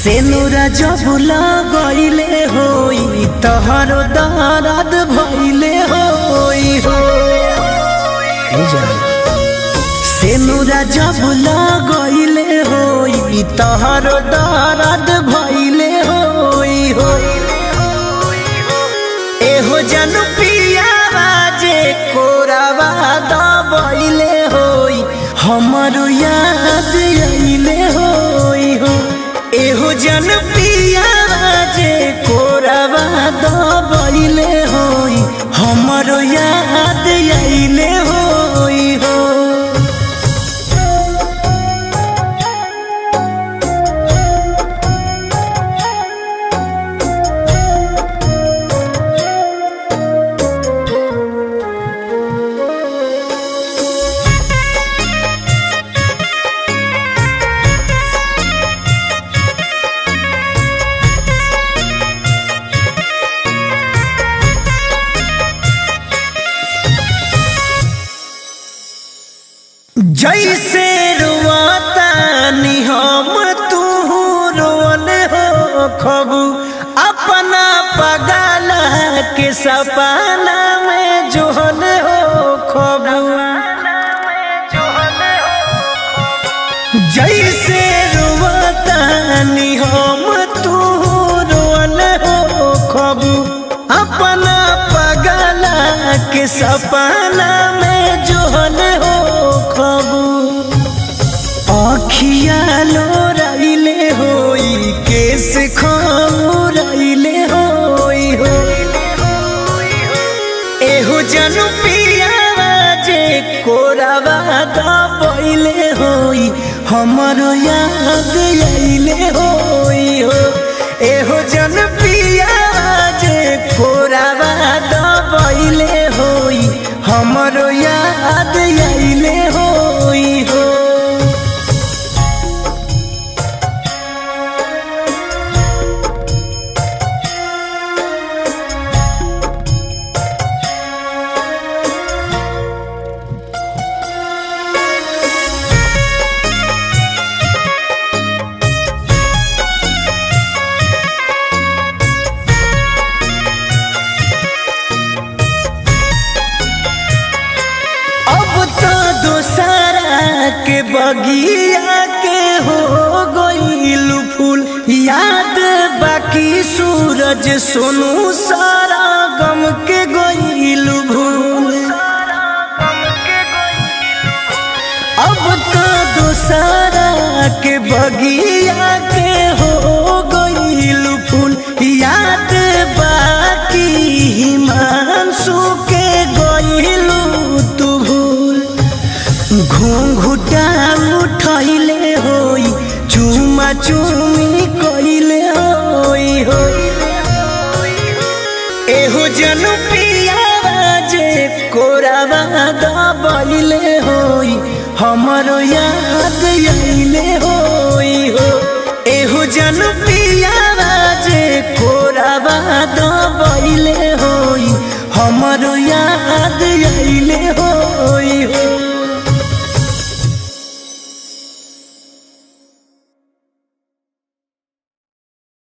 सेनुरा जब लगइले होई तहरो दर्द भइले होई हो सेनुरा जब लगइले होई तहरो दर्द भइले होई हो एहो जनु पिया बाजे कोरावा दबइले होई हमरो याद आइले होई हो एहो जन पिया जे कोरावा दबइले होई हमरो याद आइले होई हो जैसे रुआता नी हम तू रोने हो खबू अपना पगल के सपना में जोहने हो खबू जैसे रुआता नी हम तू रोने हो खबू अपना पगल के सपना में जोहने हो आखिया लोराइले होई केस खोराइले होई हो एहो जनु पिया जे कोरावा दबइले होई हमरो याद आइले होई हो एहो जनु पिया जे कोरावा दबइले होई हमरो याद आइले होई हो के बगिया के हो गइल फूल याद बाकी सूरज सोनू सारा गम के गइल भूल अब तो दूसरा के बगिया के हो गइल फूल याद बाकी हिमांशु के गइल तू भूल घूंघुटा उठैले होई चुमा चुमी कइले होई हो एहो जनु पिया जे कोरावा दबइले होई हमरो याद आइले होई हो एहो जनु पिया जे कोरावा दबइले होई हमरो याद आइले